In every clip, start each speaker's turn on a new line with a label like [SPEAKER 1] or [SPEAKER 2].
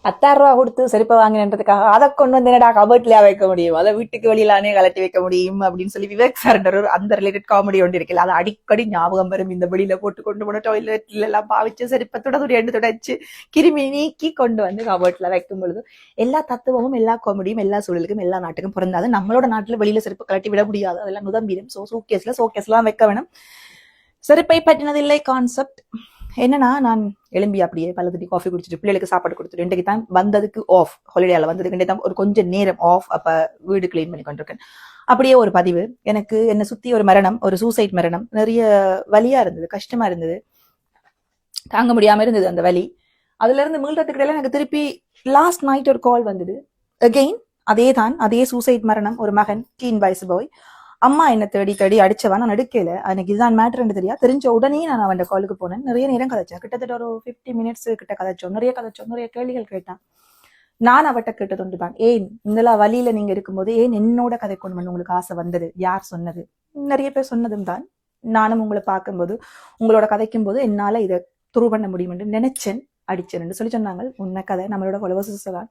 [SPEAKER 1] 10,000 கொடுத்து செருப்பை வாங்கினதுக்காக அதை கொண்டு வந்து என்னடா கபர்ட்லயா வைக்க முடியும், அதை வீட்டுக்கு வெளியிலானே கலட்டி வைக்க முடியும் அப்படின்னு சொல்லி விவேக் சார் அந்த ரிலேட்டட் காமெடி ஒன்று இருக்குல்ல, அது அடிக்கடி ஞாபகம் வரும். இந்த வெளியில போட்டு கொண்டு போன டாய்லெட்ல எல்லாம் பாவிச்சு செருப்பை துடைச்சு கிருமி நீக்கி கொண்டு வந்து கபர்ட்ல வைக்கும் பொழுது எல்லா தத்துவமும் எல்லா காமெடியும் எல்லா சூழலுக்கும் எல்லா நாட்டுக்கும் பிறந்தாது. நம்மளோட நாட்டுல வெளியில செருப்பு கலட்டி விட முடியாது, அதெல்லாம் நுதம்பிடும். சோகேஸ்லாம் வைக்க வேணும். செருப்பை பற்றினதில்லை கான்செப்ட் என்னன்னா, நான் எழும்பி அப்படியே பல்லத்தி காஃபி குடிச்சிட்டு பிள்ளைகளுக்கு சாப்பாடு கொடுத்துட்டு இன்றைக்கு தான் வந்ததுக்கு ஆஃப், ஹாலிடேல வந்ததுக்கு இன்றைக்கு தான் ஒரு கொஞ்சம் நேரம் ஆஃப். அப்ப வீடு கிளீன் பண்ணி கொண்டிருக்கேன். அப்படியே ஒரு பதிவு, எனக்கு என்னை சுத்தி ஒரு மரணம், ஒரு சூசைட் மரணம், நிறைய வலியா இருந்தது, கஷ்டமா இருந்தது, தாங்க முடியாம இருந்தது அந்த வலி. அதுல இருந்து மீள்றதுக்கு இடையில எனக்கு திருப்பி லாஸ்ட் நைட் ஒரு கால் வந்தது. அகெயின் அதே சூசைட் மரணம், ஒரு மகன், டீன் வயசு பாய். அம்மா என்ன தேடி அடிச்சவன், நான் எடுக்கல. எனக்கு இதுதான் மேட்டர்ன்னு தெரியா. தெரிஞ்ச உடனே நான் அவன் காலுக்கு போனேன். நிறைய நேரம் கதைச்சேன், கிட்டத்தட்ட ஒரு 50 minutes கிட்ட கதைச்சோம். நிறைய கேள்விகள் கேட்டான். நான் அவட்ட கேட்டது ஒன்றுதான், ஏன் இந்த வழியில நீங்க இருக்கும்போது ஏன் என்னோட கதை கொண்டு வந்து உங்களுக்கு ஆசை வந்தது, யார் சொன்னது? நிறைய பேர் சொன்னதும் தான். நானும் உங்களை பார்க்கும்போது உங்களோட கதைக்கும் போது என்னால இதை துரு பண்ண முடியும் என்று நினைச்சேன், அடிச்சேன் சொல்லி சொன்னாங்க. உன்ன கதை நம்மளோட ஃபாலோவர்ஸ் தான்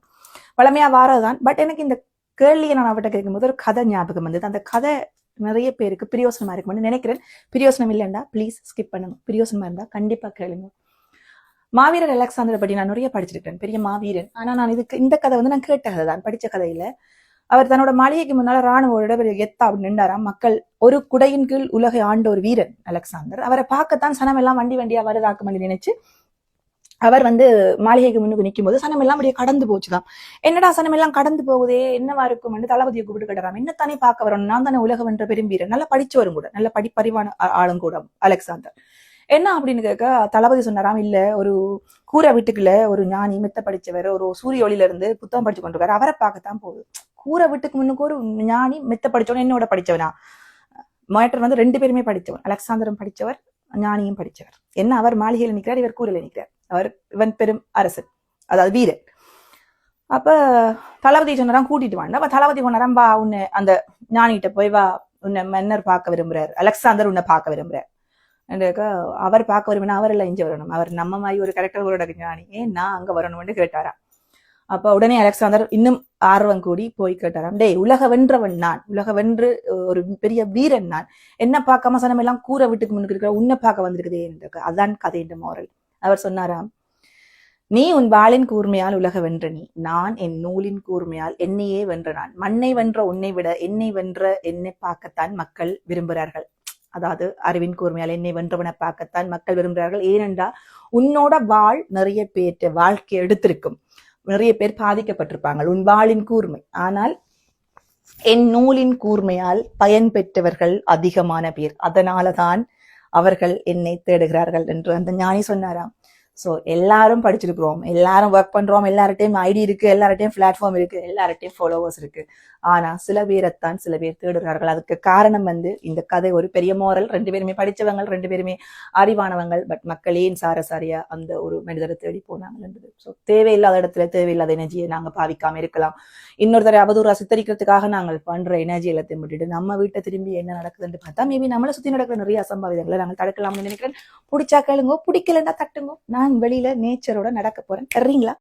[SPEAKER 1] வளமையா வாரதான். பட் எனக்கு இந்த கேள்வியை நான் அவட்ட கேட்கும்போது ஒரு கதை ஞாபகம் வந்தது. அந்த கதை நிறைய பேருக்கு பிரியோசனமா இருக்கும்னு நினைக்கிறேன். பிரியோசனம் இல்லைண்டா ப்ளீஸ் ஸ்கிப் பண்ணுங்க, பிரியோசனமா இருந்தா கண்டிப்பா கேளுங்க. மாவீரர் அலெக்சாந்தரை பற்றி நான் நிறைய படிச்சிருக்கேன், பெரிய மாவீரன். ஆனா நான் இந்த கதை வந்து நான் கேட்ட கதை தான், படிச்ச கதையில. அவர் தன்னோட மாளிகைக்கு முன்னால ராணுவோட எத்தா அப்படின்னு நின்றாராம். மக்கள் ஒரு குடையின் கீழ் உலகை ஆண்ட ஒரு வீரன் அலெக்சாந்தர். அவரை பார்க்கத்தான் சனம் எல்லாம் வண்டியா வருதாக்கும் பண்ணி நினைச்சு அவர் வந்து மாளிகைக்கு முன்னுக்கு நிற்கும் போது சனம் எல்லாம் அப்படியே கடந்து போச்சுதான். என்னடா சனம் எல்லாம் கடந்து போகுதே, என்னவா இருக்கும் என்று தளபதியை கூப்பிட்டு கேட்டாராம். என்னத்தானே பார்க்க வரணும், நான் தானே உலகம் என்ற பெரும்பீரன், நல்லா படிச்சவரும் கூட, நல்ல படிப்பறிவான ஆளும் கூட அலெக்சாந்தர். என்ன அப்படின்னு கேட்க தளபதி சொன்னாராம், இல்ல ஒரு கூரை வீட்டுக்குள்ள ஒரு ஞானி மித்த படிச்சவர் ஒரு சூரிய ஒளியில இருந்து புத்தகம் படிச்சு கொண்டு வர, அவரை பார்க்கத்தான் போகுது. கூரை வீட்டுக்கு முன்னுக்கு ஒரு ஞானி மித்த படிச்சவன், என்னோட படிச்சவனா? மேட்டர் வந்து 2 பேருமே படிச்சவன், அலெக்சாந்தரும் படிச்சவர், ஞானியும் படிச்சவர். என்ன, அவர் மாளிகையில நிற்கிறார், இவர் கூரையில நிற்கிறார். அவர் இவன் பெரும் அரசன், அதாவது வீரன். அப்ப தளபதி சொன்னாராம் கூட்டிட்டு வாங்க. அப்ப தளபதி போனாராம், வா உன்னை அந்த ஞானிகிட்ட போய் வா, உன்னை மன்னர் பார்க்க விரும்புறாரு, அலெக்சாந்தர் உன்னை பார்க்க விரும்புறாரு. அவர் பார்க்க விரும்பினா அவர் எல்லாம் இங்க வரணும், அவர் நம்ம மாதிரி ஒரு கேரக்டர் ஞானி, ஏன் நான் அங்க வரணும்னு கேட்டாராம். அப்ப உடனே அலெக்சாந்தர் இன்னும் ஆர்வம் கூடி போய் கேட்டாராம், டேய் உலக வென்றவன் நான், உலக வென்று ஒரு பெரிய வீரன் நான், என்ன பார்க்காம சனம் எல்லாம் கூரை வீட்டுக்கு முன்னுக்கு இருக்கிற உன்னை பார்க்க வந்திருக்குதே என்று. அதான் கதை என்ற மாரல். அவர் சொன்னாராம், நீ உன் வாளின் கூர்மையால் உலக வென்ற நீ, நான் என் நூலின் கூர்மையால் என்னையே வென்ற நான். மண்ணை வென்ற உன்னை விட என்னை வென்ற என்னை பார்க்கத்தான் மக்கள் விரும்புகிறார்கள். அதாவது அறிவின் கூர்மையால் என்னை வென்றவனை பார்க்கத்தான் மக்கள் விரும்புகிறார்கள். ஏனென்றா உன்னோட வாழ் நிறைய பேர்ட்ட வாழ்க்கை எடுத்திருக்கும், நிறைய பேர் பாதிக்கப்பட்டிருப்பாங்க உன் வாளின் கூர்மை. ஆனால் என் நூலின் கூர்மையால் பயன் பெற்றவர்கள் அதிகமான பேர், அதனாலதான் அவர்கள் என்னை தேடுகிறார்கள் என்று அந்த ஞானி சொன்னாராம். சோ எல்லாரும் படிச்சிருக்கிறோம், எல்லாரும் ஒர்க் பண்றோம், எல்லார்ட்டையும் ஐடி இருக்கு, எல்லார்ட்டையும் பிளாட்ஃபார்ம் இருக்கு, எல்லார்ட்டையும் ஃபாலோவர்ஸ் இருக்கு. ஆனா சில பேரைத்தான் சில பேர் தேடுகிறார்கள். அதுக்கு காரணம் வந்து இந்த கதை ஒரு பெரிய மோரல். 2 பேருமே படிச்சவங்க, 2 பேருமே அறிவானவங்கள். பட் மக்கள் ஏன் சாரசாரியா அந்த ஒரு மனிதரை தேடி போனாங்க. ஸோ தேவையில்லாத இடத்துல தேவையில்லாத எனர்ஜியை நாங்க பாவிக்காம இருக்கலாம். இன்னொருத்தரை அவதூறா சித்தரிக்கிறதுக்காக நாங்கள் பண்ற எனர்ஜி எல்லாத்தையும் விட்டுட்டு நம்ம வீட்டை திரும்பி என்ன நடக்குதுன்னு பார்த்தா மேபி நம்மளை சுத்தி நடக்கிற நிறைய அசம்பாவிதங்களை நாங்கள் தடுக்கலாம்னு நினைக்கிறேன். பிடிச்சா கேளுங்க, பிடிக்கலன்னா தட்டுங்க. நான் வெளியில நேச்சரோட நடக்க போறேன், வர்றீங்களா?